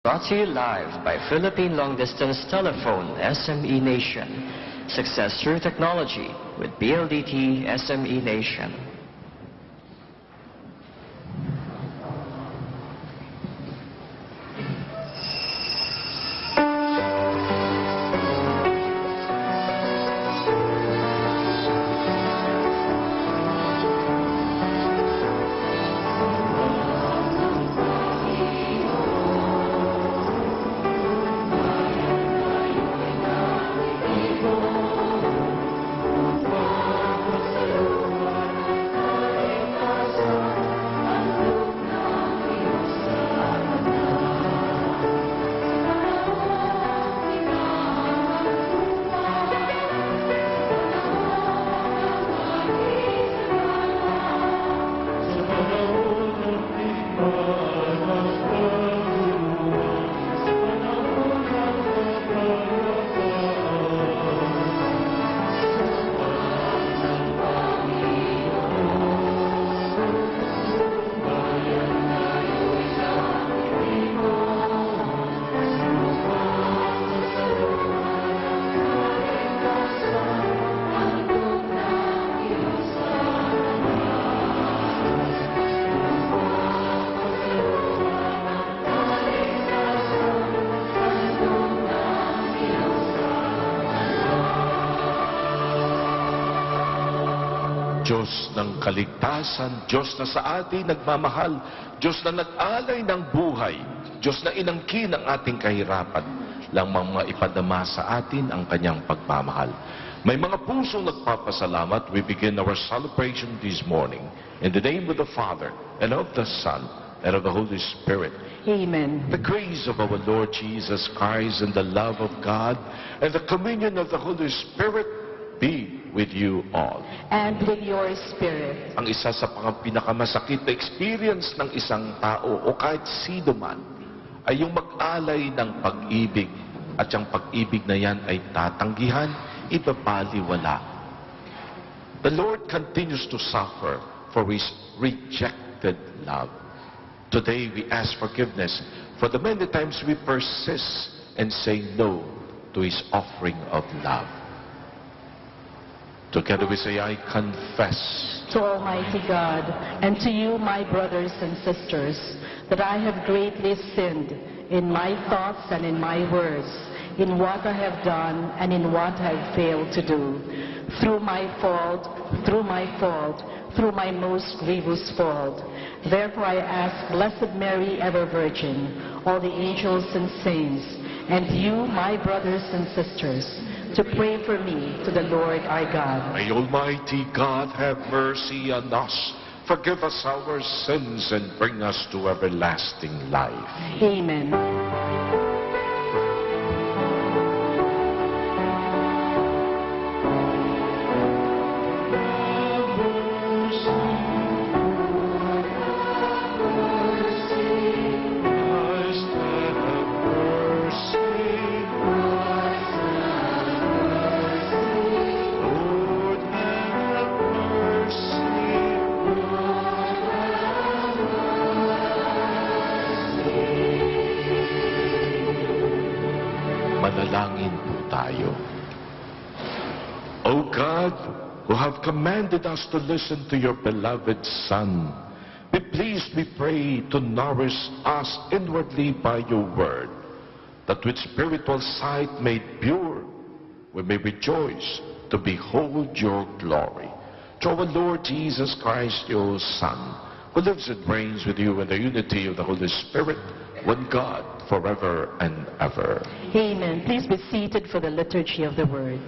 Brought to you live by Philippine Long Distance Telephone SME Nation. Success through technology with PLDT SME Nation. Diyos ng kaligtasan, Diyos na sa atin nagmamahal, Diyos na nag-alay ng buhay, Diyos na inangkin ang ating kahirapan, lang mga ipadama sa atin ang kanyang pagmamahal. May mga pusong nagpapasalamat. We begin our celebration this morning in the name of the Father, and of the Son, and of the Holy Spirit. Amen. The grace of our Lord Jesus Christ and the love of God and the communion of the Holy Spirit be with you all. And with your spirit. Ang isa sa pinakamasakit na experience ng isang tao o kahit sino man ay yung mag-alay ng pag-ibig, at yung pag-ibig na yan ay tatanggihan, ibabaliwala. The Lord continues to suffer for His rejected love. Today we ask forgiveness for the many times we persist and say no to His offering of love. Together we say, I confess To Almighty God, and to you, my brothers and sisters, that I have greatly sinned in my thoughts and in my words, in what I have done and in what I have failed to do, through my fault, through my most grievous fault. Therefore I ask Blessed Mary, ever Virgin, all the angels and saints, and you, my brothers and sisters, to pray for me to the Lord our God. May Almighty God have mercy on us, forgive us our sins, and bring us to everlasting life. Amen. Manalangin po tayo. O God, who have commanded us to listen to your beloved Son, be pleased, we pray, to nourish us inwardly by your word, that with spiritual sight made pure, we may rejoice to behold your glory. Through our Lord Jesus Christ, your Son, who lives and reigns with you in the unity of the Holy Spirit, one God, forever and ever. Amen. Please be seated for the liturgy of the word.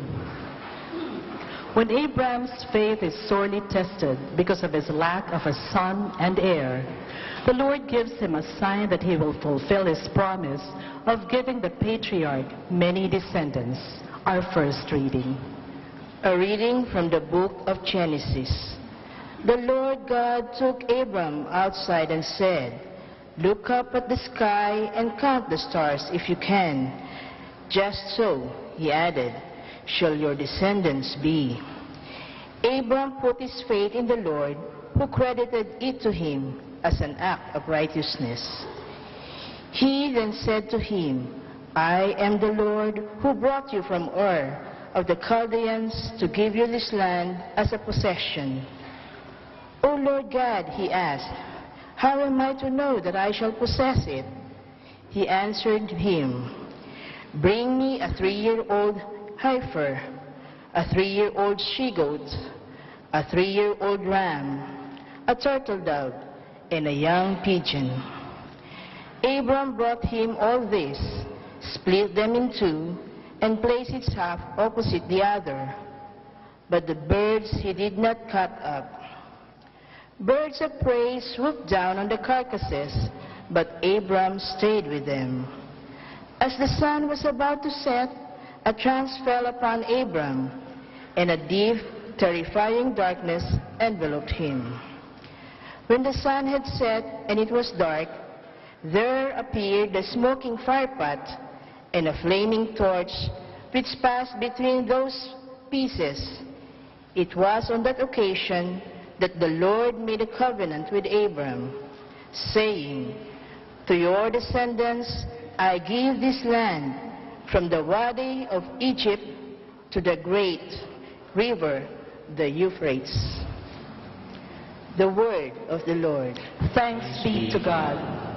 When Abraham's faith is sorely tested because of his lack of a son and heir, the Lord gives him a sign that he will fulfill his promise of giving the patriarch many descendants. Our first reading. A reading from the book of Genesis. The Lord God took Abram outside and said, "Look up at the sky and count the stars if you can. Just so," he added, "shall your descendants be." Abram put his faith in the Lord, who credited it to him as an act of righteousness. He then said to him, I am the Lord who brought you from Ur of the Chaldeans to give you this land as a possession. O Lord God, he asked, how am I to know that I shall possess it? He answered him, bring me a 3-year-old heifer, a 3-year-old she-goat, a 3-year-old ram, a turtle dove, and a young pigeon. Abram brought him all this, split them in two, and placed its half opposite the other. But the birds he did not cut up. Birds of prey swooped down on the carcasses, but Abram stayed with them. As the sun was about to set, a trance fell upon Abram, and a deep, terrifying darkness enveloped him. When the sun had set and it was dark, there appeared a smoking firepot and a flaming torch which passed between those pieces. It was on that occasion that the Lord made a covenant with Abram, saying, to your descendants I give this land, from the Wadi of Egypt to the great river, the Euphrates. The word of the Lord. Thanks be to God.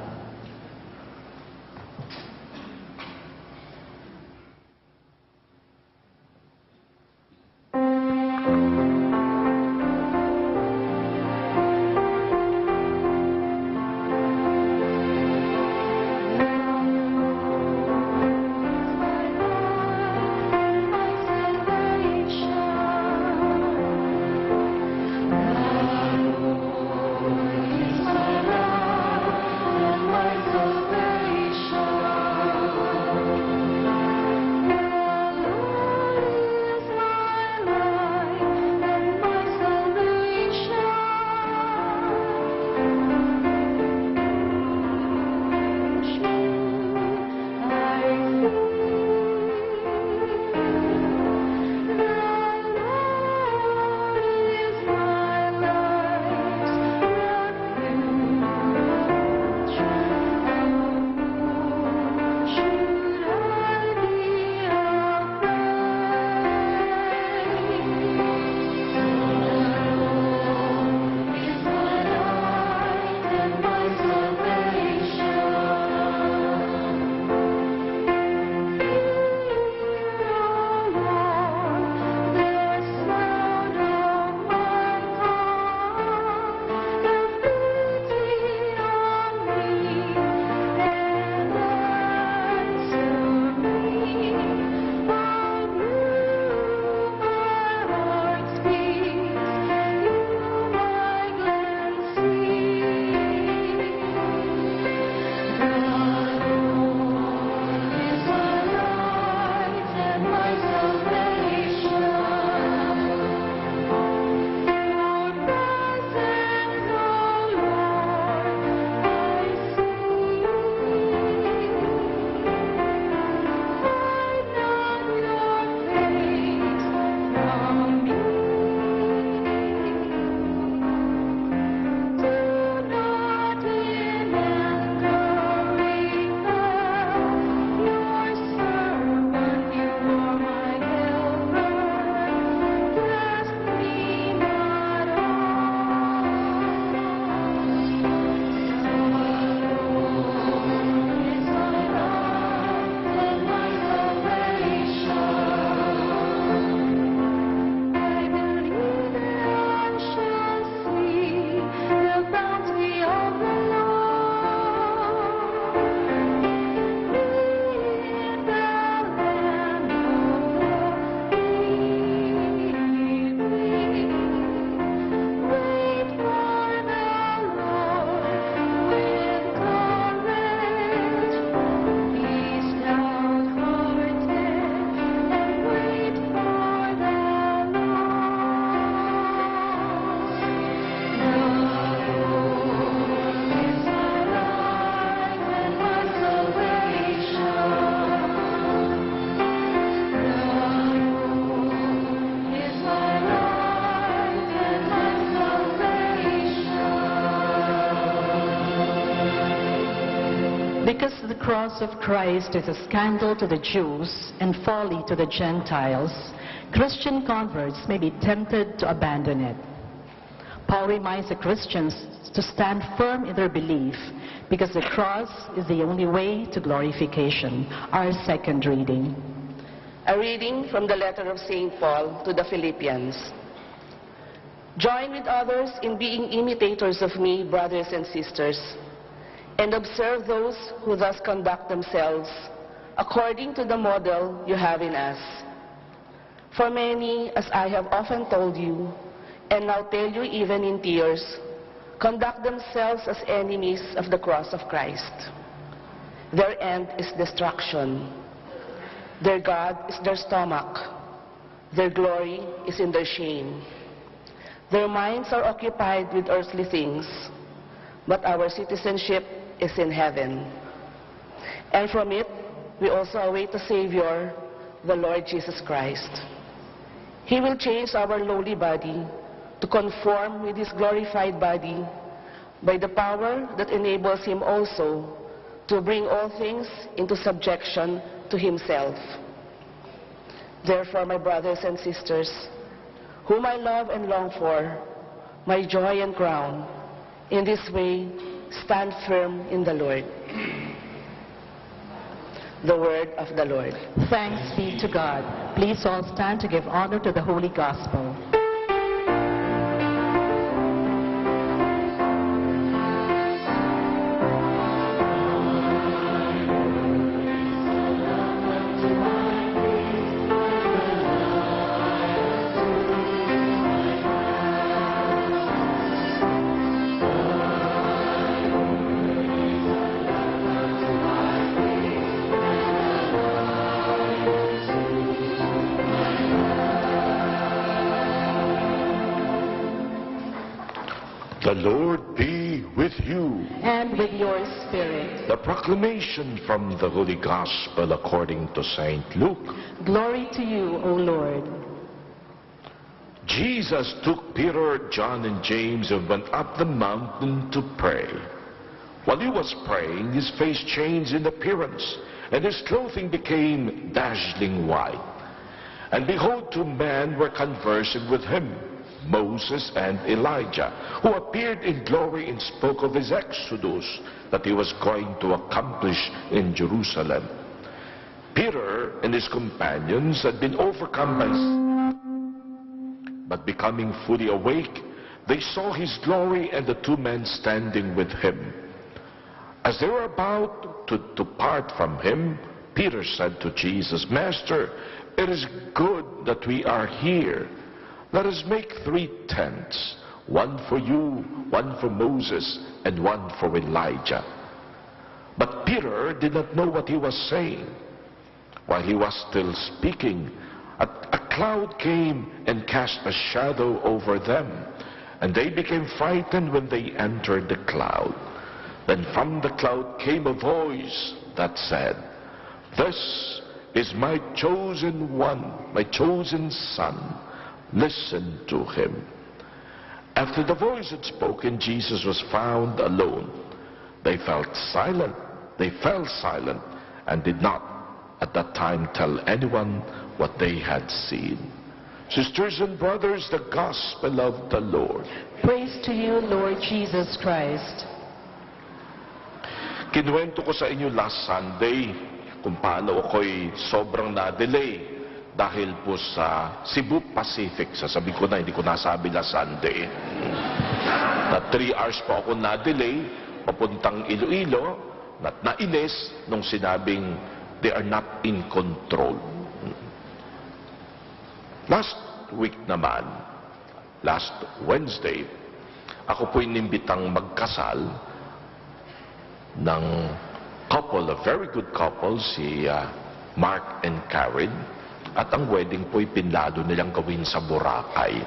because the cross of Christ is a scandal to the Jews and folly to the Gentiles, Christian converts may be tempted to abandon it. Paul reminds the Christians to stand firm in their belief because the cross is the only way to glorification. Our second reading. A reading from the letter of St. Paul to the Philippians. Join with others in being imitators of me, brothers and sisters, and observe those who thus conduct themselves according to the model you have in us. For many, as I have often told you, and now tell you even in tears, conduct themselves as enemies of the cross of Christ. Their end is destruction. Their God is their stomach. Their glory is in their shame. Their minds are occupied with earthly things, but our citizenship is in heaven. And from it, we also await a Savior, the Lord Jesus Christ. He will change our lowly body to conform with His glorified body by the power that enables Him also to bring all things into subjection to Himself. Therefore, my brothers and sisters, whom I love and long for, my joy and crown, in this way, stand firm in the Lord. The word of the Lord. Thanks be to God. Please all stand to give honor to the Holy Gospel. The Lord be with you. And with your spirit. The proclamation from the Holy Gospel according to St. Luke. Glory to you, O Lord. Jesus took Peter, John, and James and went up the mountain to pray. While he was praying, his face changed in appearance, and his clothing became dazzling white. And behold, two men were conversing with him, Moses and Elijah, who appeared in glory and spoke of his exodus that he was going to accomplish in Jerusalem. Peter and his companions had been overcome by sin, but becoming fully awake, they saw his glory and the two men standing with him. As they were about to depart from him, Peter said to Jesus, "Master, it is good that we are here. Let us make 3 tents, one for you, one for Moses, and one for Elijah." But Peter did not know what he was saying. While he was still speaking, a cloud came and cast a shadow over them, and they became frightened when they entered the cloud. Then from the cloud came a voice that said, "This is my chosen one, my chosen son. Listen to him." After the voice had spoken, Jesus was found alone. They fell silent, and did not at that time tell anyone what they had seen. Sisters and brothers, the gospel of the Lord. Praise to you, Lord Jesus Christ. Kinuwento ko sa inyo last Sunday kung paano ako'y sobrang na-delay dahil po sa Cebu Pacific. Sasabi ko na, hindi ko nasabi last Sunday. Na 3 hours po ako na-delay papuntang Iloilo, at nainis nung sinabing they are not in control. Last week naman, last Wednesday, ako po inimbitang magkasal ng couple, a very good couple, si Mark and Karen, at ang wedding po'y pinlado nilang gawin sa Boracay.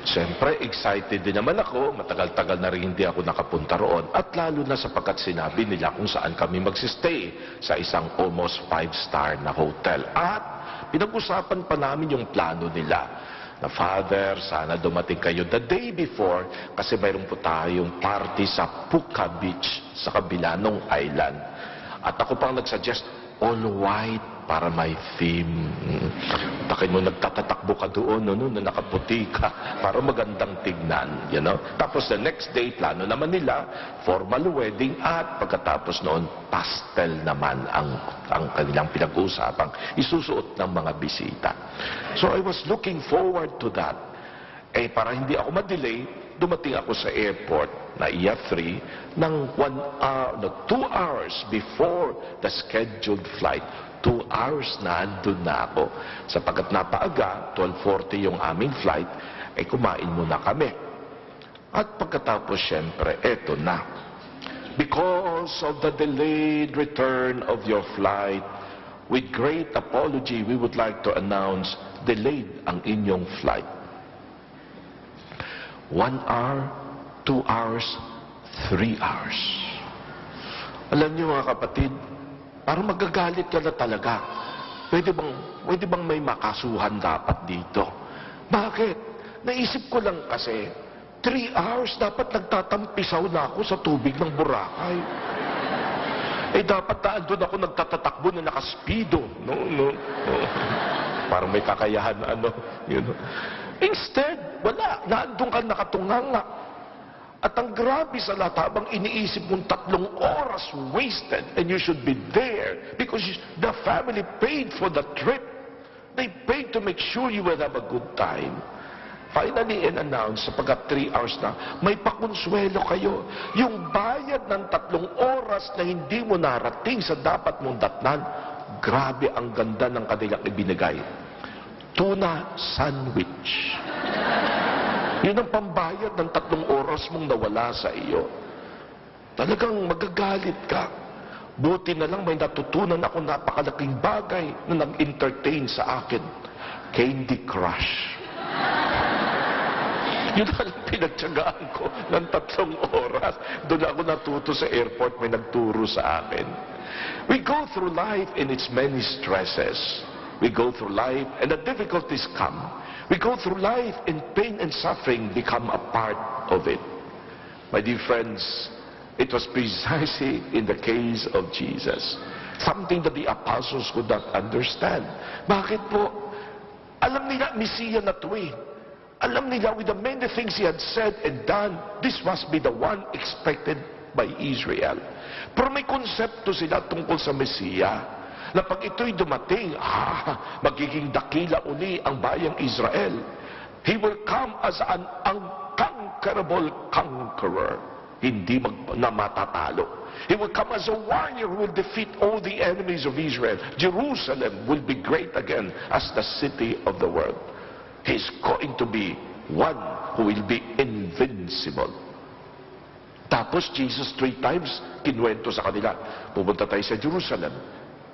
Siyempre, excited din naman ako, matagal-tagal na rin hindi ako nakapunta roon, at lalo na sapagkat sinabi nila kung saan kami magsistay sa isang almost 5-star na hotel. At pinag-usapan pa namin yung plano nila na, Father, sana dumating kayo the day before kasi mayroon po tayong party sa Puka Beach sa kabila ng island. At ako pang nagsuggest, all white para may theme. Takin mo, nagtatatakbo ka doon, na nakaputi ka, para magandang tignan. You know? Tapos the next day, plano naman nila, formal wedding, at pagkatapos noon, pastel naman ang kanilang pinag-uusapang isusuot ng mga bisita. So I was looking forward to that. Para hindi ako ma-delay, dumating ako sa airport na IAF 3 ng 2 hours before the scheduled flight. 2 hours na andun na ako. Sapagkat napaaga, 12:40 yung aming flight, kumain muna kami. At pagkatapos, syempre, eto na. Because of the delayed return of your flight, with great apology, we would like to announce, delayed ang inyong flight. 1 hour, 2 hours, 3 hours. Alam niyo mga kapatid, parang magagalit ka na talaga. Pwede bang may makasuhan dapat dito? Bakit? Naisip ko lang kasi, 3 hours dapat nagtatampisaw na ako sa tubig ng Boracay. Dapat doon ako nagtatatakbo na nakaspido. No. Parang may kakayahan, you know. Instead, wala. Naandun ka nakatunganga. At ang grabe sa lahat, habang iniisip mong 3 oras wasted, and you should be there because the family paid for the trip. They paid to make sure you will have a good time. Finally, in-announce, sapagkat 3 hours na, may pakonsuelo kayo. Yung bayad ng 3 oras na hindi mo narating sa dapat mong datnan, grabe ang ganda ng kanilang ibinigay. Tuna sandwich. Yun ang pambayad ng 3 oras mong nawala sa iyo. Talagang magagalit ka. Buti na lang may natutunan ako napakalaking bagay na nag-entertain sa akin. Candy Crush. Yun ang pinagtyagaan ko ng 3 oras. Doon ako natuto sa airport, may nagturo sa akin. We go through life in its many stresses. We go through life and the difficulties come. We go through life and pain and suffering become a part of it. My dear friends, it was precisely in the case of Jesus. Something that the apostles could not understand. Bakit po? Alam nila, Mesiya na to eh. Alam nila, with the many things he had said and done, this must be the one expected by Israel. Pero may konsepto sila tungkol sa Mesiya. Na pag ito'y dumating, magiging dakila uli ang bayang Israel. He will come as an unconquerable conqueror. Hindi na matatalo. He will come as a warrior who will defeat all the enemies of Israel. Jerusalem will be great again as the city of the world. He's going to be one who will be invincible. Tapos Jesus 3 times kinuwento sa kanila, pupunta tayo sa Jerusalem.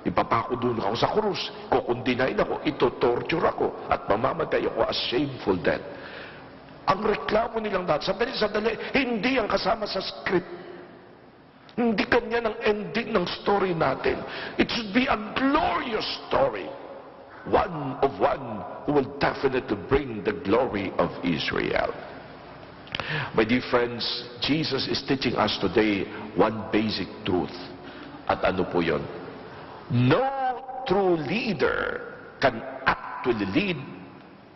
Ipapako doon ako sa krus, kukundinain ako, ito-torture ako, at mamamatay ako as shameful death. Ang reklamo nilang lahat, sandali, hindi ang kasama sa script. Hindi kanya ng ending ng story natin. It should be a glorious story. One who will definitely bring the glory of Israel. My dear friends, Jesus is teaching us today one basic truth. At ano po yun? No true leader can actually lead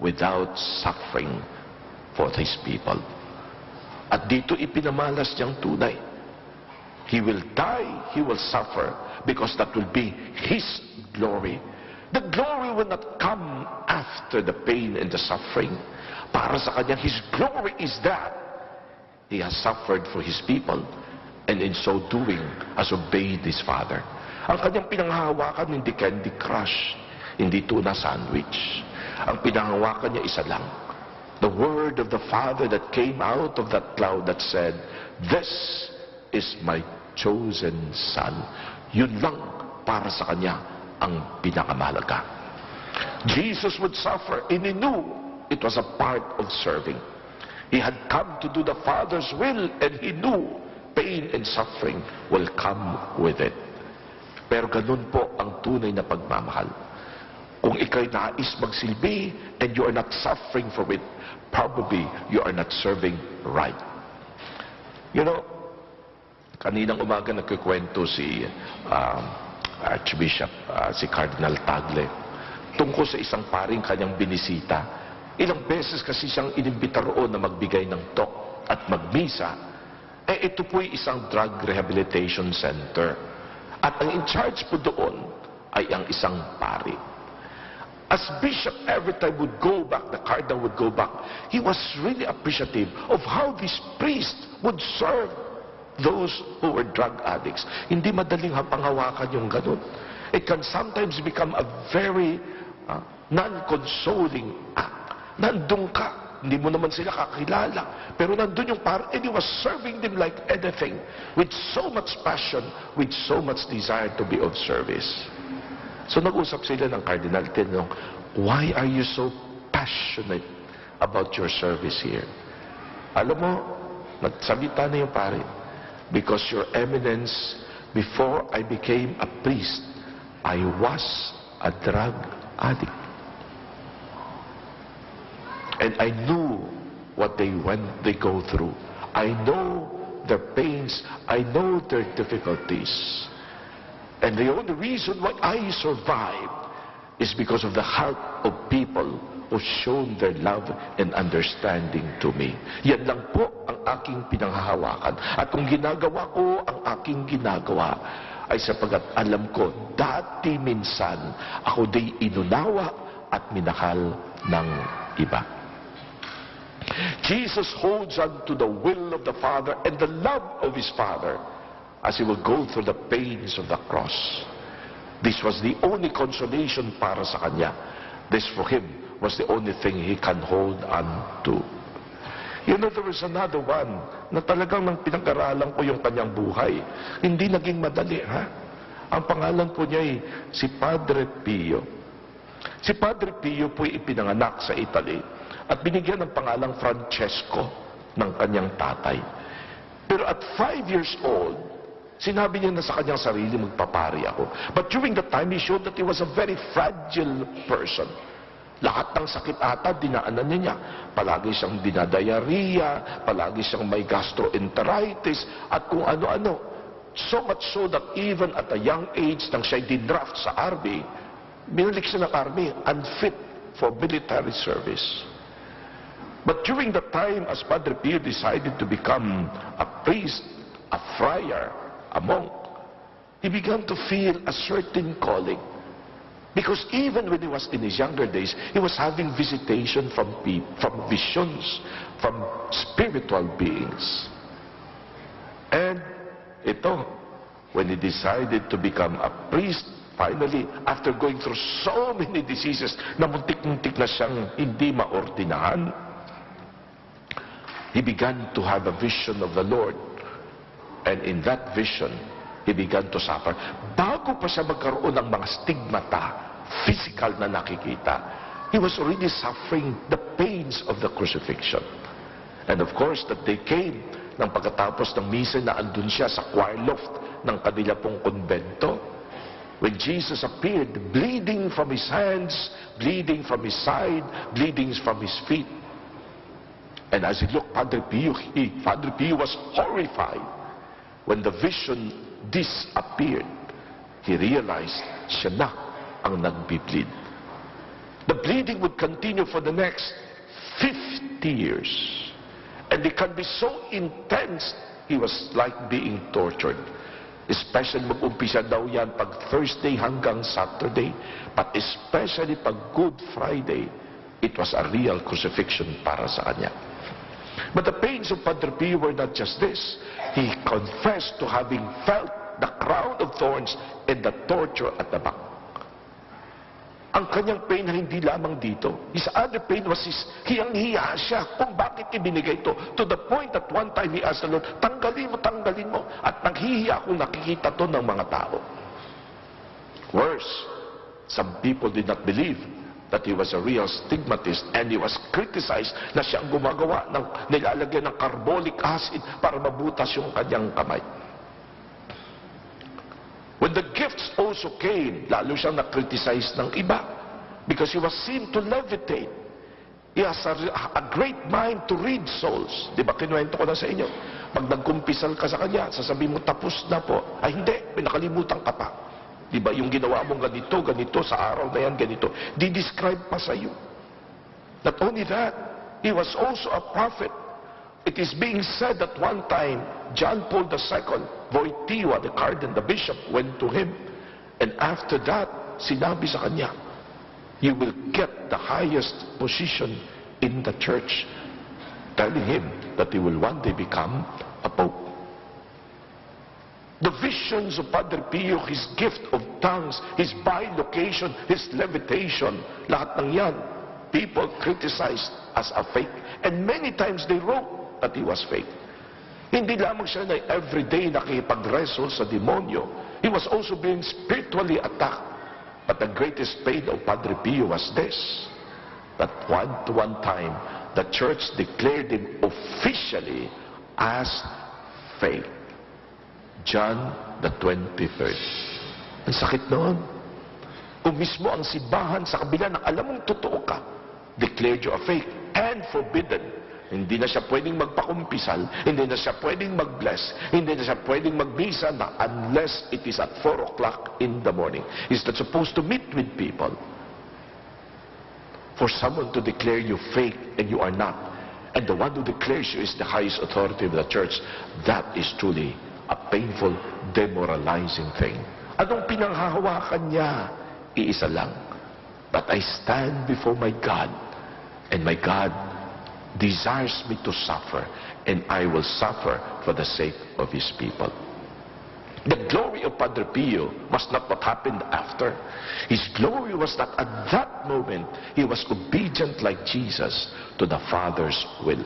without suffering for his people. At dito ipinamalas niyang tunay. He will die, he will suffer, because that will be his glory. The glory will not come after the pain and the suffering. Para sa kanya, his glory is that he has suffered for his people, and in so doing, has obeyed his Father. Ang kanyang pinanghahawakan hindi Candy Crush, hindi tuna sandwich. Ang pinanghahawakan niya isa lang. The word of the Father that came out of that cloud that said, "This is my chosen Son." Yun lang para sa kanya ang pinakamahalaga. Jesus would suffer, and he knew it was a part of serving. He had come to do the Father's will, and he knew pain and suffering will come with it. Pero ganun po ang tunay na pagmamahal. Kung ikaw'y nais magsilbi and you are not suffering for it, probably you are not serving right. You know, kaninang umaga nagkikwento si Archbishop, si Cardinal Tagle, tungkol sa isang paring kanyang binisita. Ilang beses kasi siyang inimbita roon na magbigay ng talk at magmisa. Ito po'y isang drug rehabilitation center. At ang in charge po doon ay ang isang pari. As bishop, every time would go back, the cardinal would go back, he was really appreciative of how this priest would serve those who were drug addicts. Hindi madaling panghawakan yung ganun. It can sometimes become a very non-consoling act. Nandun ka, hindi mo naman sila kakilala, pero nandun yung parang, and he was serving them like anything, with so much passion, with so much desire to be of service. So nag-usap sila ng Cardinal, tinanong, why are you so passionate about your service here? Alam mo, nagsalita na yung pare, because your eminence, before I became a priest, I was a drug addict. And I knew what they go through. I know their pains. I know their difficulties. And the only reason why I survived is because of the heart of people who shown their love and understanding to me. Yan lang po ang aking pinanghahawakan. At kung ginagawa ko ang aking ginagawa, ay sapagat alam ko, dati minsan, ako di inunawa at minahal ng iba. Jesus holds on to the will of the Father and the love of His Father as He will go through the pains of the cross. This was the only consolation para sa Kanya. This for Him was the only thing He can hold on to. You know, there was another one na talagang nang pinag-aralan ko yung kanyang buhay. Hindi naging madali, ha? Ang pangalan po niya ay si Padre Pio. Si Padre Pio po ay ipinanganak sa Italy at binigyan ng pangalang Francesco ng kanyang tatay. Pero at 5 years old, sinabi niya na sa kanyang sarili, magpapari ako. But during that time, he showed that he was a very fragile person. Lahat ng sakit ata, dinaanan niya. Palagi siyang dinadayariya, palagi siyang may gastroenteritis, at kung ano-ano. So much so that even at a young age, nang siya dinraft sa army, binalik siya ng army, unfit for military service. But during the time, as Padre Pio decided to become a priest, a friar, a monk, he began to feel a certain calling. Because even when he was in his younger days, he was having visitation from visions, from spiritual beings. And ito, when he decided to become a priest, finally, after going through so many diseases, na muntik-muntik na siyang hindi maordinahan, he began to have a vision of the Lord. And in that vision, he began to suffer. Bago pa siya magkaroon ng mga stigmata, physical na nakikita, he was already suffering the pains of the crucifixion. And of course, that day came, nang pagkatapos ng misa na andun siya sa choir loft ng kanila pong konbento, when Jesus appeared, bleeding from his hands, bleeding from his side, bleeding from his feet. And as he looked, Padre Pio was horrified. When the vision disappeared, he realized siya na ang nagbibleed. The bleeding would continue for the next 50 years. And it can be so intense, he was like being tortured. Especially mag-umpisa daw yan pag Thursday hanggang Saturday. But especially pag Good Friday, it was a real crucifixion para sa kanya. But the pains of Padre Pio were not just this. He confessed to having felt the crown of thorns and the torture at the back. Ang kanyang pain na hindi lamang dito. His other pain was hiyang-hiya siya kung bakit ibinigay ito. To the point that one time he asked the Lord, tanggalin mo. At naghihiya kung nakikita to ng mga tao. Worse, some people did not believe that he was a real stigmatist and he was criticized na siya ang gumagawa ng nilalagyan ng carbolic acid para mabutas yung kanyang kamay. When the gifts also came, lalo siyang na-criticize ng iba. because he was seen to levitate. He has a great mind to read souls. Di ba, kinuwento ko na sa inyo? Pag nagkumpisal ka sa kanya, sasabihin mo, tapos na po. Ay, hindi, may nakalimutan ka pa. Di ba, yung ginawa mong ganito, ganito, sa araw na yan, ganito. Di-describe pa sa iyo. Not only that, he was also a prophet. It is being said that one time, John Paul II, Wojtyła, the cardinal, the bishop, went to him. And after that, sinabi sa kanya, you will get the highest position in the church, telling him that he will one day become a pope. The visions of Padre Pio, his gift of tongues, his bilocation, his levitation, lahat ng yan, people criticized as a fake. And many times they wrote that he was fake. Hindi lamang siya na everyday nakipag-wrestle sa demonyo. He was also being spiritually attacked. But the greatest pain of Padre Pio was this, that one time, the church declared him officially as fake. John the 23rd. Ang sakit noon. Kung mismo ang simbahan sa kabila ng alam mong totoo ka, declared you a fake and forbidden. Hindi na siya pwedeng magpakumpisal, hindi na siya pwedeng mag-bless, hindi na siya pwedeng magbisa na unless it is at 4 o'clock in the morning. He's not supposed to meet with people. For someone to declare you fake and you are not, and the one who declares you is the highest authority of the church, that is truly a painful, demoralizing thing. Anong pinanghahawakan niya? Iisa lang. But I stand before my God, and my God desires me to suffer, and I will suffer for the sake of his people. The glory of Padre Pio was not what happened after. His glory was that at that moment, he was obedient like Jesus to the Father's will.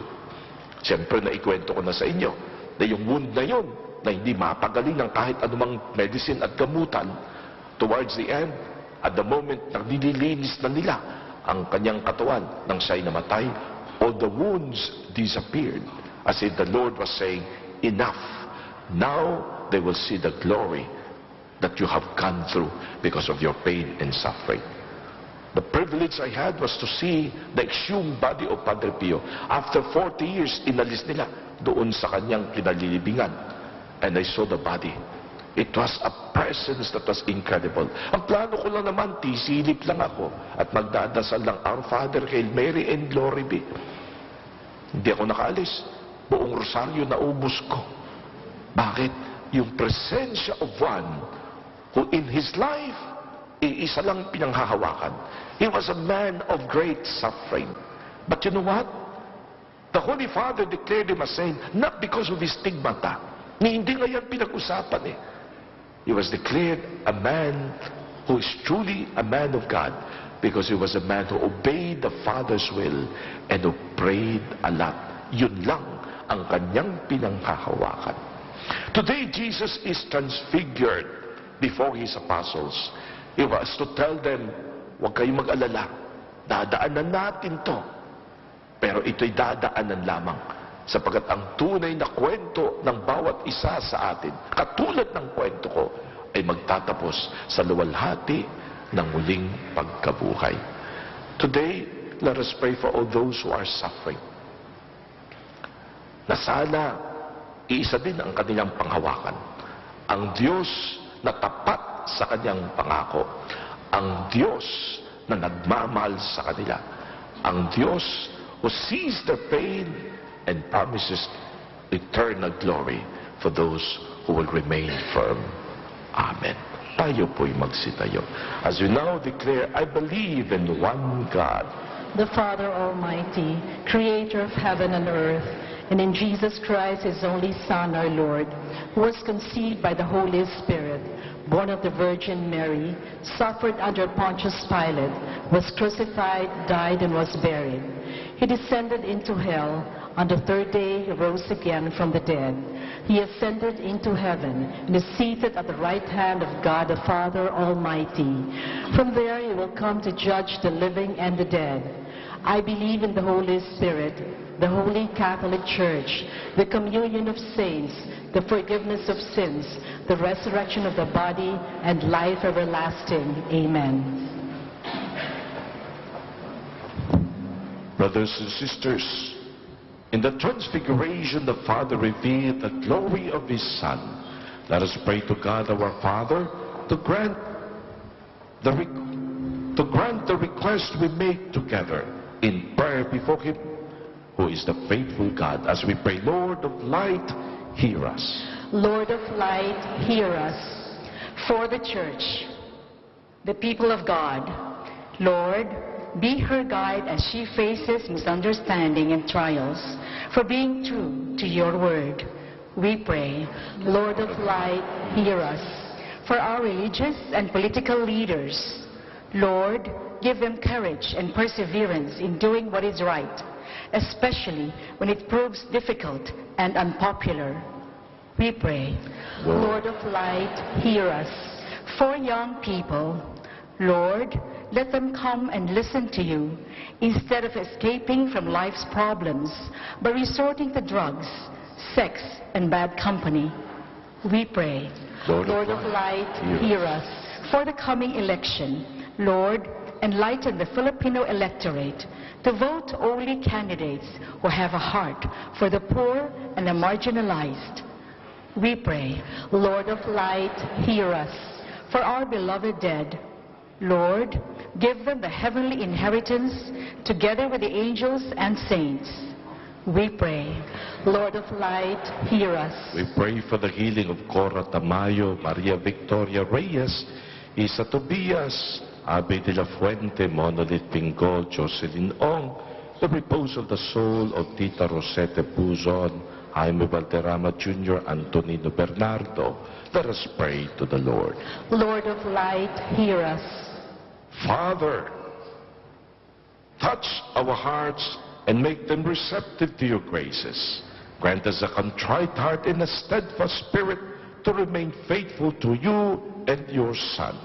Siyempre, naikwento ko na sa inyo na yung wound na yun, na hindi mapagaling ng kahit anumang medicine at gamutan, towards the end, at the moment na nililinis na nila ang kanyang katawan nang siya'y namatay, all the wounds disappeared. As if the Lord was saying, enough. Now they will see the glory that you have gone through because of your pain and suffering. The privilege I had was to see the exhumed body of Padre Pio. After 40 years, inalis nila doon sa kanyang kinalilibingan. And I saw the body. It was a presence that was incredible. Ang plano ko lang naman, tisilip lang ako at magdadasal ng Our Father, Hail Mary, and Glory be. Hindi ako nakaalis. Buong rosaryo naubos ko. Bakit? Yung presensya of one who in his life, iisa lang pinanghahawakan. He was a man of great suffering. But you know what? The Holy Father declared him a saint, not because of his stigmata. Hindi nga yan pinag-usapan eh. He was declared a man who is truly a man of God because he was a man who obeyed the Father's will and who prayed a lot. Yun lang ang kanyang pinanghahawakan. Today, Jesus is transfigured before his apostles. He was to tell them, huwag kayong mag-alala. Dadaanan natin to. Pero ito'y dadaanan lamang. Sapagat ang tunay na kwento ng bawat isa sa atin, katulad ng kwento ko, ay magtatapos sa luwalhati ng muling pagkabuhay. Today, let us pray for all those who are suffering. Na sana, iisa din ang kanilang panghawakan. Ang Diyos na tapat sa kanyang pangako. Ang Diyos na nagmamahal sa kanila. Ang Diyos who sees their pain and promises eternal glory for those who will remain firm. Amen. Tayo po'y magsitayo. As we now declare, I believe in one God, the Father Almighty, creator of heaven and earth, and in Jesus Christ, his only Son, our Lord, who was conceived by the Holy Spirit, born of the Virgin Mary, suffered under Pontius Pilate, was crucified, died, and was buried. He descended into hell. On the third day, he rose again from the dead. He ascended into heaven and is seated at the right hand of God the Father Almighty. From there he will come to judge the living and the dead. I believe in the Holy Spirit, the Holy Catholic Church, the communion of saints, the forgiveness of sins, the resurrection of the body, and life everlasting. Amen. Brothers and sisters, in the Transfiguration, the Father revealed the glory of His Son. Let us pray to God our Father to grant the request we make together in prayer before Him, who is the faithful God. As we pray, Lord of light, hear us. Lord of light, hear us. For the Church, the people of God, Lord, be her guide as she faces misunderstanding and trials. For being true to your word, we pray. Lord of light, hear us. For our religious and political leaders, Lord, give them courage and perseverance in doing what is right, especially when it proves difficult and unpopular. We pray. Lord of light, hear us. For young people, Lord, let them come and listen to you instead of escaping from life's problems by resorting to drugs, sex, and bad company. We pray. Lord of light, hear us. For the coming election, Lord, enlighten the Filipino electorate to vote only candidates who have a heart for the poor and the marginalized. We pray. Lord of light, hear us. For our beloved dead, Lord, give them the heavenly inheritance together with the angels and saints. We pray. Lord of light, hear us. We pray for the healing of Cora Tamayo, Maria Victoria Reyes, Isa Tobias, Abe de la Fuente, Monolith Pingol, Jocelyn Ong, the repose of the soul of Tita Rosette Puzon, Jaime Valderrama Jr., Antonino Bernardo. Let us pray to the Lord. Lord of light, hear us. Father, touch our hearts and make them receptive to your graces. Grant us a contrite heart and a steadfast spirit to remain faithful to you and your Son,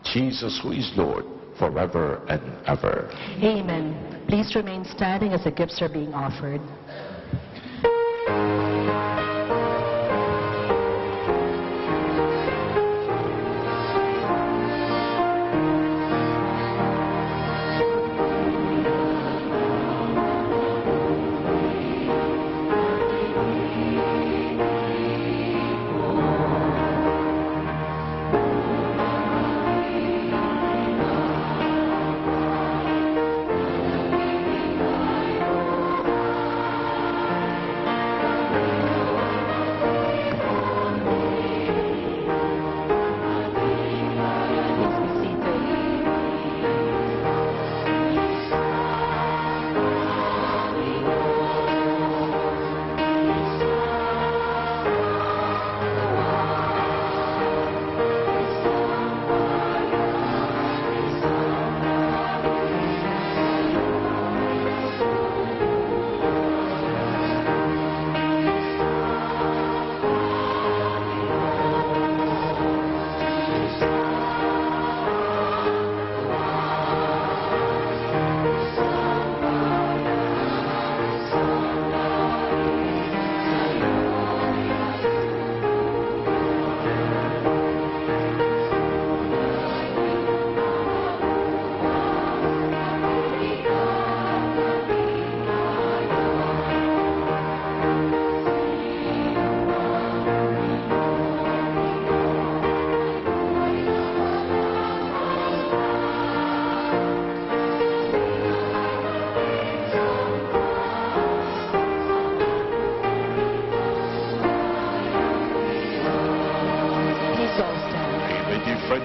Jesus, who is Lord, forever and ever. Amen. Please remain standing as the gifts are being offered.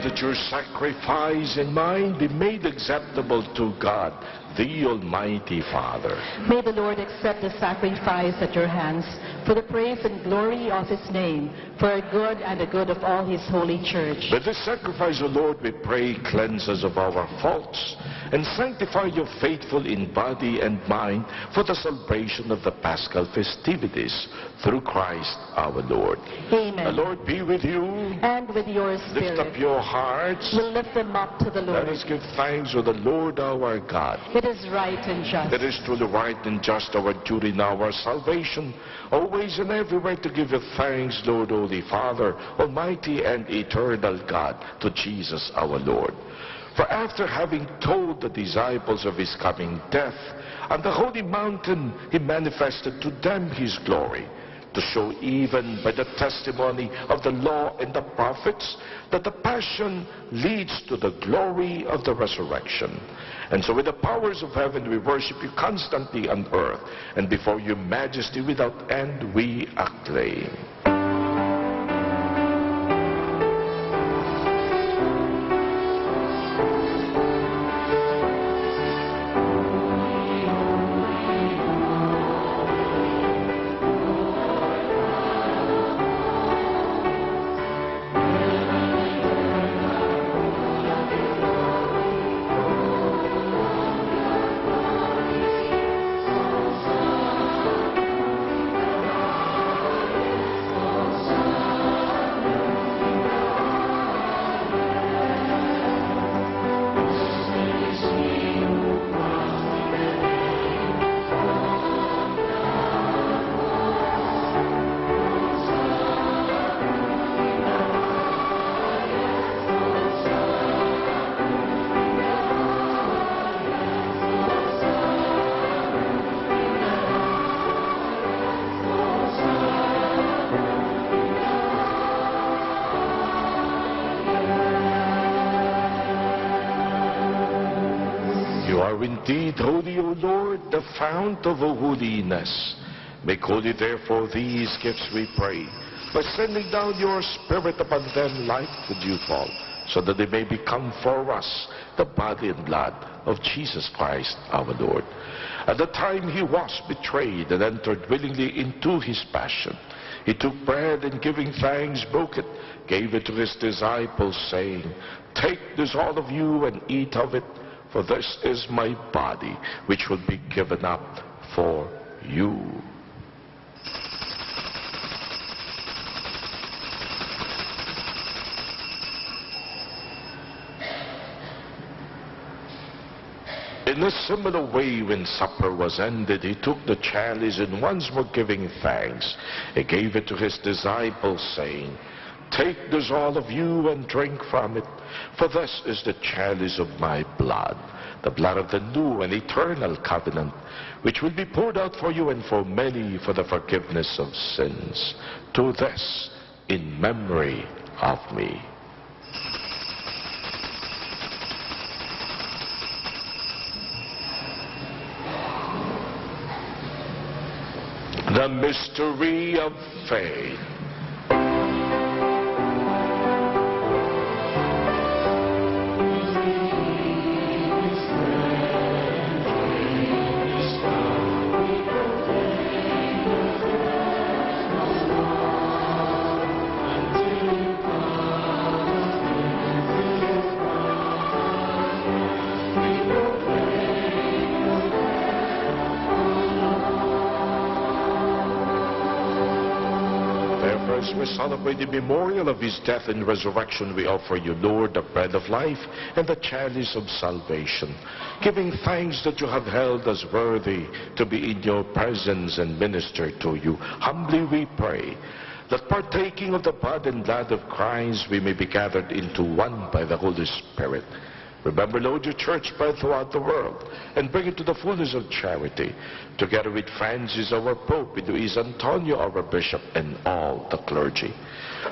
That your sacrifice and mine be made acceptable to God, the Almighty Father. May the Lord accept the sacrifice at your hands for the praise and glory of His name, for our good and the good of all His holy church. With this sacrifice, O Lord, we pray, cleanse us of our faults and sanctify your faithful in body and mind for the celebration of the Paschal festivities through Christ our Lord. Amen. The Lord be with you. And with your spirit. Lift up your hearts. We'll lift them up to the Lord. Let us give thanks to the Lord our God. It It is right and just. It is truly right and just, our duty now, our salvation, always and everywhere to give you thanks, Lord, Holy Father, Almighty and eternal God, to Jesus our Lord. For after having told the disciples of his coming death, on the holy mountain he manifested to them his glory, to show even by the testimony of the law and the prophets that the passion leads to the glory of the resurrection. And so with the powers of heaven we worship you constantly on earth, and before your majesty without end we acclaim. You are indeed holy, O Lord, the fount of all holiness. Make holy, therefore, these gifts, we pray, by sending down your Spirit upon them like the dewfall, so that they may become for us the body and blood of Jesus Christ our Lord. At the time he was betrayed and entered willingly into his passion, he took bread and giving thanks broke it, gave it to his disciples, saying, "Take this all of you and eat of it, for this is my body, which will be given up for you." In a similar way, when supper was ended, he took the chalice, and once more giving thanks, he gave it to his disciples, saying, "Take this all of you and drink from it, for this is the chalice of my blood, the blood of the new and eternal covenant, which will be poured out for you and for many for the forgiveness of sins. Do this in memory of me." The mystery of faith. As we celebrate the memorial of his death and resurrection, we offer you, Lord, the bread of life and the chalice of salvation, giving thanks that you have held us worthy to be in your presence and minister to you. Humbly we pray that partaking of the blood and blood of Christ, we may be gathered into one by the Holy Spirit. Remember, Lord, your church spread throughout the world, and bring it to the fullness of charity, together with Francis, our Pope, with Luis Antonio, our Bishop, and all the clergy.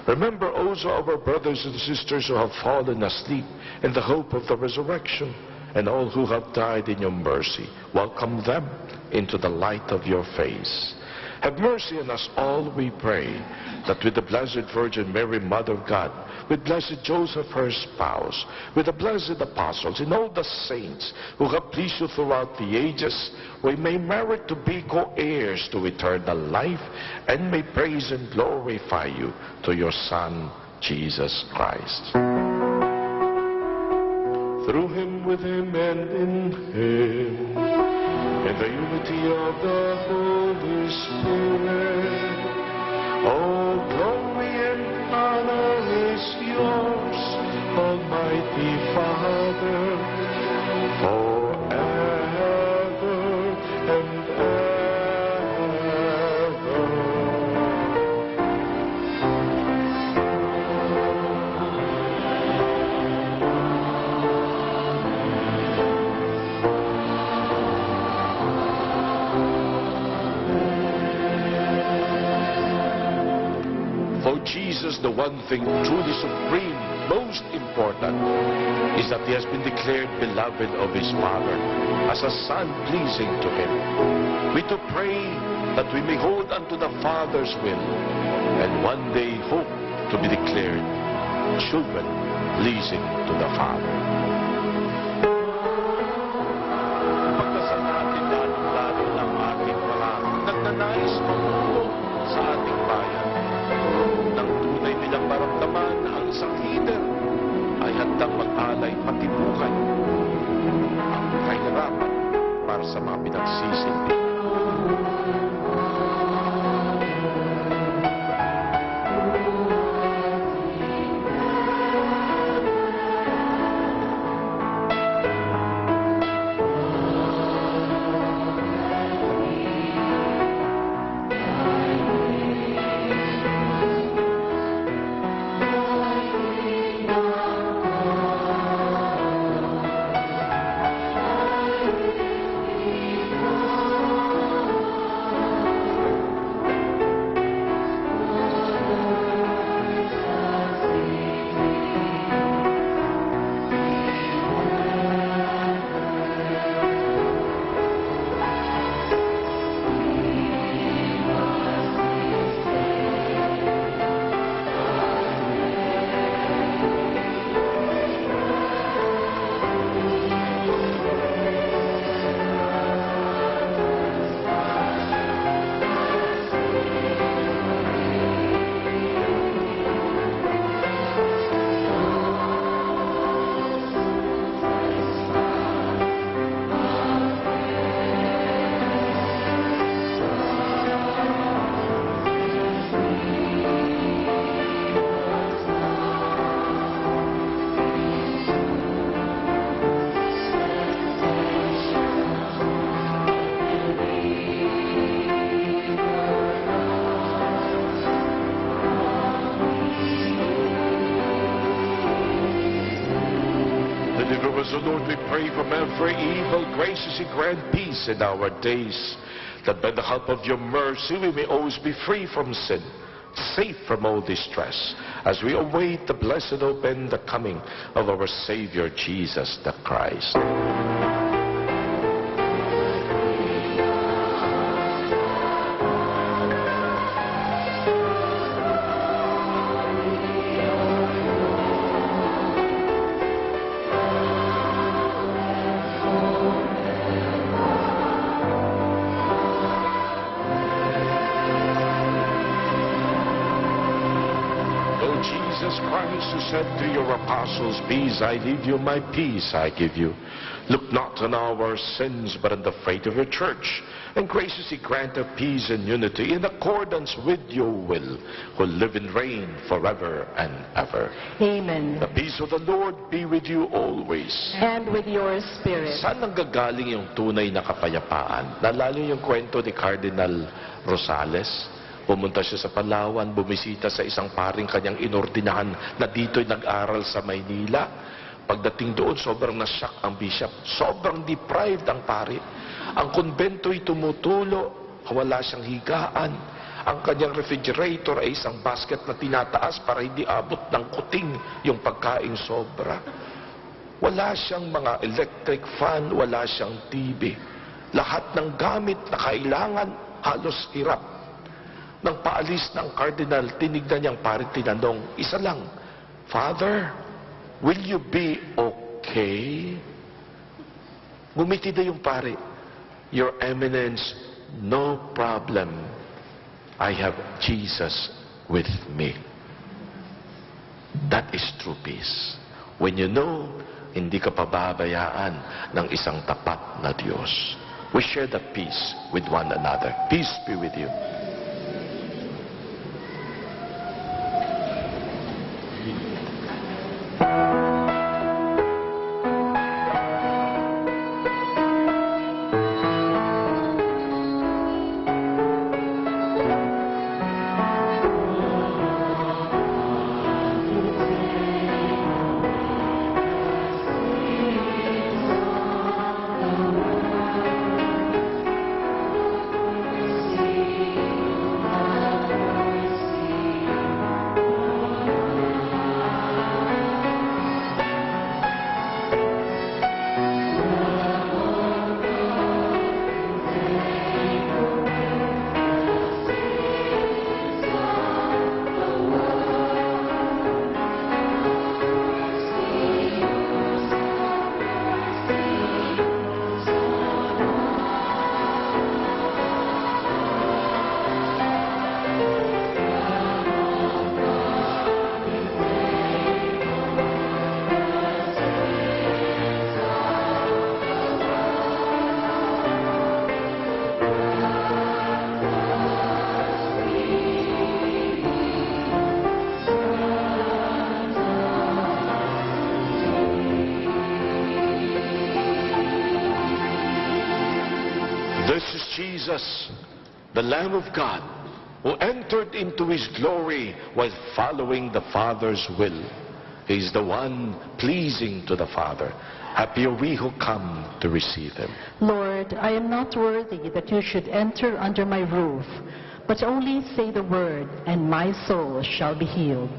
Remember also our brothers and sisters who have fallen asleep in the hope of the resurrection, and all who have died in your mercy. Welcome them into the light of your face. Have mercy on us all, we pray, that with the Blessed Virgin Mary, Mother of God, with Blessed Joseph, her spouse, with the blessed apostles, and all the saints who have pleased you throughout the ages, we may merit to be co-heirs to eternal life, and may praise and glorify you to your Son, Jesus Christ. Through him, with him, and in him, in the unity of the Holy Spirit, all glory and honor is yours, Almighty Father, forever the one thing truly supreme, most important, is that he has been declared beloved of his Father, as a son pleasing to him. We do pray that we may hold unto the Father's will, and one day hope to be declared children pleasing to the Father. Pagdasal natin lalo ng ating mga nagnanais mamulong sa ating bayan, nang tunay nilang maramdaman na ang isang leader ay handang mag-alay pati buhay ang kahirapan para sa mga pinagsisilbi. Deliver us, O Lord, we pray, from every evil. Graciously grant peace in our days, that by the help of your mercy we may always be free from sin, safe from all distress, as we await the blessed hope and the coming of our Savior Jesus the Christ. Jesus Christ, who said to your apostles, "Peace I leave you, my peace I give you. Look not on our sins, but on the faith of your church, and graciously grant her peace and unity in accordance with your will, who live and reign forever and ever." Amen. The peace of the Lord be with you always. And with your spirit. Saan nanggagaling yung tunay na kapayapaan? Nalala niyo yung kwento ni Cardinal Rosales? Pumunta siya sa Palawan, bumisita sa isang paring kanyang inordinahan na dito'y nag-aral sa Maynila. Pagdating doon, sobrang nasyak ang bishop. Sobrang deprived ang pari. Ang konbento'y tumutulo, wala siyang higaan. Ang kanyang refrigerator ay isang basket na tinataas para hindi abot ng kuting yung pagkaing sobra. Wala siyang mga electric fan, wala siyang TV. Lahat ng gamit na kailangan, halos hirap. Nang paalis ng cardinal, tinignan niyang pare, tinanong, isa lang, "Father, will you be okay?" Ngumiti na yung pare, "Your Eminence, no problem. I have Jesus with me." That is true peace. When you know, hindi ka pababayaan ng isang tapat na Diyos. We share that peace with one another. Peace be with you. This is Jesus, the Lamb of God, who entered into his glory while following the Father's will. He is the one pleasing to the Father. Happy are we who come to receive him. Lord, I am not worthy that you should enter under my roof, but only say the word, and my soul shall be healed.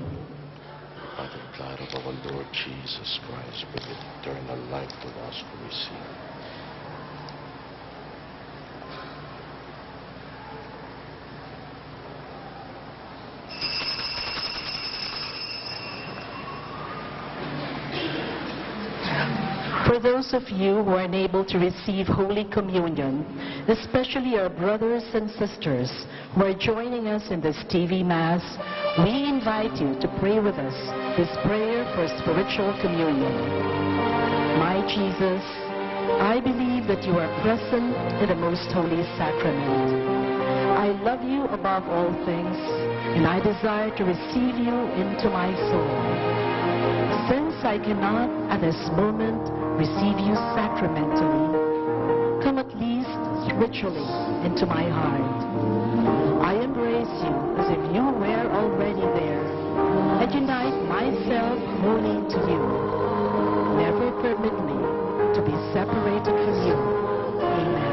By the blood of our Lord Jesus Christ, bring eternal life to us who receive. For those of you who are unable to receive Holy Communion, especially our brothers and sisters who are joining us in this TV Mass, we invite you to pray with us this prayer for spiritual communion. My Jesus, I believe that you are present in the most holy sacrament. I love you above all things, and I desire to receive you into my soul. Since I cannot at this moment receive you sacramentally, come at least spiritually into my heart. I embrace you as if you were already there, and unite myself wholly to you. Never permit me to be separated from you. Amen.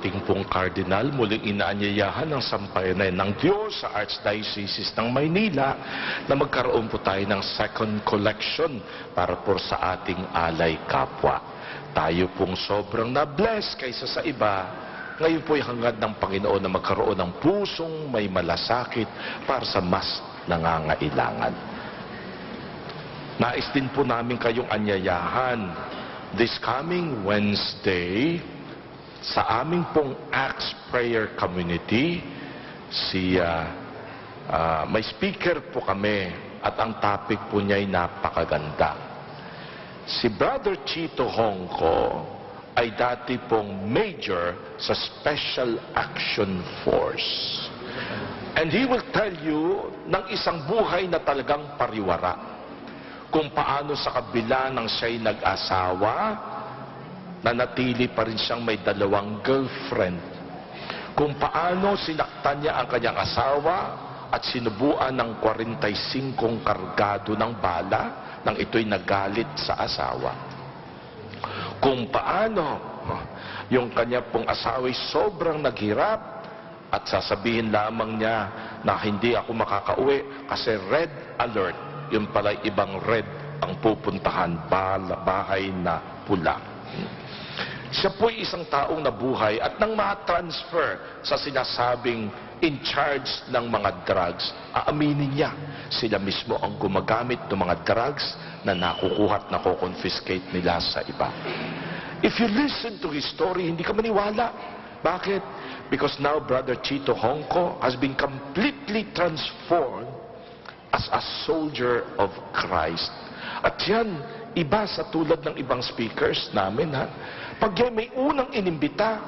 ating pong Cardinal muling inaanyayahan ng sampayanay ng Diyos sa Archdiocese ng Maynila na magkaroon po tayo ng second collection para po sa ating alay kapwa. Tayo pong sobrang na-bless kaysa sa iba. Ngayon po'y hangad ng Panginoon na magkaroon ng pusong may malasakit para sa mas nangangailangan. Nais din po namin kayong anyayahan this coming Wednesday sa aming pong Acts Prayer Community, si May speaker po kami at ang topic po niya ay napakaganda. Si Brother Chito Hongko ay dati pong major sa Special Action Force. And he will tell you ng isang buhay na talagang pariwara. Kung paano sa kabila ng siya'y nag-asawa, nanatili pa rin siyang may 2 girlfriend. Kung paano sinaktan niya ang kanyang asawa at sinubuan ng 45 kargado ng bala nang ito'y nagalit sa asawa. Kung paano yung kanya pong asawa'y sobrang naghirap at sasabihin lamang niya na hindi ako makakauwi kasi red alert. Yun pala ibang red ang pupuntahan, bahay na pula. Siya po'y isang taong nabuhay at nang ma-transfer sa sinasabing in charge ng mga drugs, aaminin niya, sila mismo ang gumagamit ng mga drugs na nakukuha at nakoconfiscate nila sa iba. If you listen to his story, hindi ka maniwala. Bakit? Because now Brother Chito Hongko has been completely transformed as a soldier of Christ. At yan, iba sa tulad ng ibang speakers namin, ha? Pag yan may unang inimbita,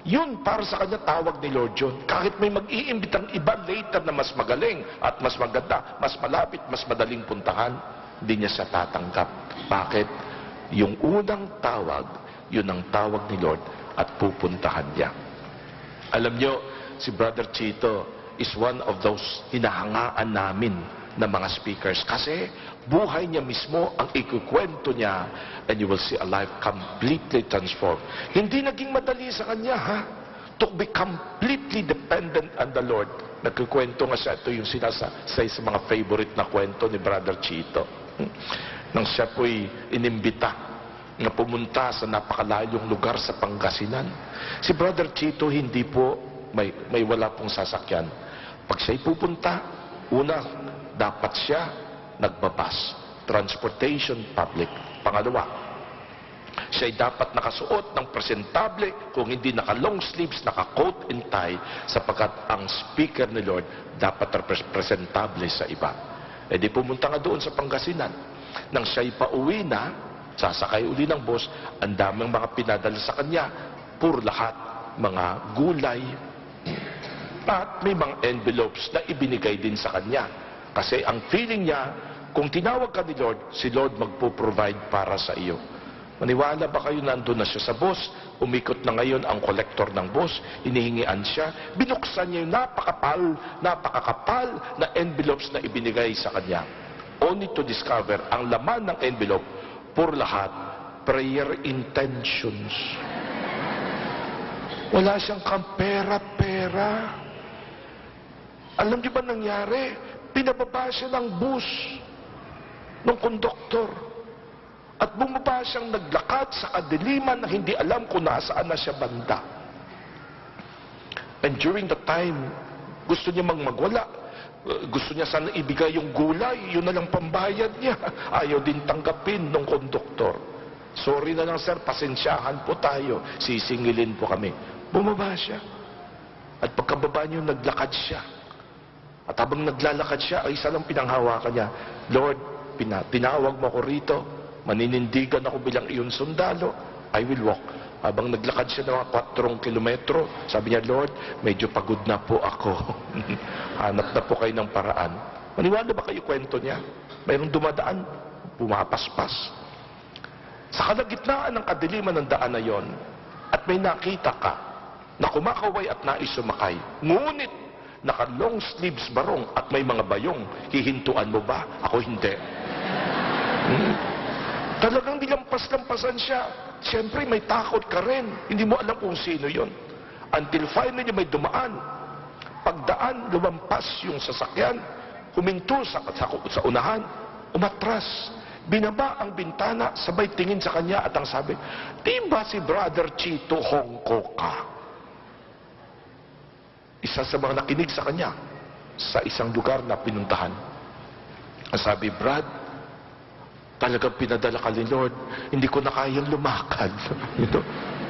yun para sa kanya tawag ni Lord John. Kahit may mag-iimbitang iba later na mas magaling at mas maganda, mas malapit, mas madaling puntahan, hindi niya siya tatanggap. Bakit? Yung unang tawag, yun ang tawag ni Lord at pupuntahan niya. Alam nyo, si Brother Chito is one of those hinahangaan namin na mga speakers kasi buhay niya mismo ang ikukwento niya and you will see a life completely transformed. Hindi naging madali sa kanya, ha? To be completely dependent on the Lord. Nagkukwento nga siya, ito yung sinasay sa mga favorite na kwento ni Brother Chito. Nang siya po'y inimbita na pumunta sa napakalayong lugar sa Pangasinan. Si Brother Chito hindi po may wala pong sasakyan. Pag siya'y pupunta, una, dapat siya nagbabas. Transportation public. Pangalawa, siya'y dapat nakasuot ng presentable, kung hindi naka-long sleeves, naka-coat and tie, sapagkat ang speaker ni Lord dapat presentable sa iba. E di pumunta nga doon sa Pangasinan. Nang siya'y pauwi na, sasakay uli ng bus, ang daming mga pinadala sa kanya, puro lahat, mga gulay, at may mga envelopes na ibinigay din sa kanya. Kasi ang feeling niya, kung tinawag ka ni Lord, si Lord magpo-provide para sa iyo. Maniwala ba kayo nandun na siya sa bus? Umikot na ngayon ang kolektor ng bus, hinihingian siya, binuksan niya yung napakakapal na envelopes na ibinigay sa kanya. Only to discover, ang laman ng envelope, por lahat, prayer intentions. Wala siyang pera-pera. Alam niyo ba nangyari? Pinababa siya ng bus ng konduktor. At bumaba siyang naglakad sa kadiliman na hindi alam kung nasaan na siya banda. And during the time, gusto niya magwala. Gusto niya sana ibigay yung gulay, yun na lang pambayad niya. Ayaw din tanggapin ng konduktor. Sorry na lang sir, pasensyahan po tayo. Sisingilin po kami. Bumaba siya. At pagkababa niyo, naglakad siya. At habang naglalakad siya, ay isa lang pinanghawakan niya. Lord, tinawag mo ako rito. Maninindigan ako bilang iyong sundalo. I will walk. Habang naglakad siya ng mga 4 kilometro, sabi niya, Lord, medyo pagod na po ako. Hanap na po kayo ng paraan. Maniwala ba kayo kwento niya? Mayroong dumadaan, pumapaspas. Sa kalagitnaan ng kadiliman ng daan na yon, at may nakita ka na kumakaway at nais sumakay, ngunit naka-long sleeves barong at may mga bayong, hihintuan mo ba? Ako hindi. Talagang nilampas-lampasan siya. Siyempre, may takot ka rin. Hindi mo alam kung sino yon. Until finally may dumaan. Pagdaan, lumampas yung sasakyan, huminto sa unahan, umatras. Binaba ang bintana, sabay tingin sa kanya at ang sabi, di ba si Brother Chito Hongko ka? Isa sa mga nakinig sa kanya sa isang lugar na pinuntahan. Ang sabi, Brad, talagang pinadala ka ni Lord, hindi ko na kayang lumakad.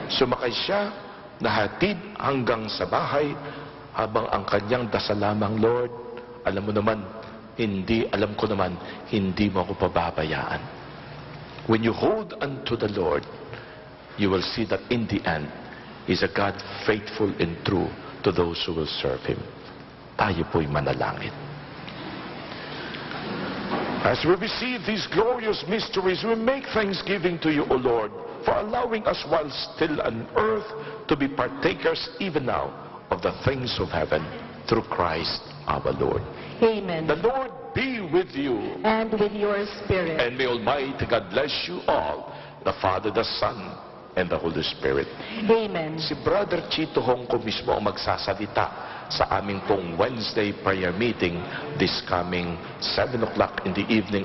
Sumakay siya, nahatid hanggang sa bahay, habang ang kanyang dasalamang, Lord, alam ko naman, hindi mo ako pababayaan. When you hold unto the Lord, you will see that in the end, He's a God faithful and true to those who will serve Him. Tayo po'y manalangin. As we receive these glorious mysteries, we make thanksgiving to you, O Lord, for allowing us while still on earth to be partakers even now of the things of heaven through Christ our Lord. Amen. The Lord be with you. And with your spirit. And may Almighty God bless you all, the Father, the Son, and the Holy Spirit. Amen. Si Brother Chito Hongko mismo ang magsasalita sa aming pong Wednesday prayer meeting this coming 7 o'clock in the evening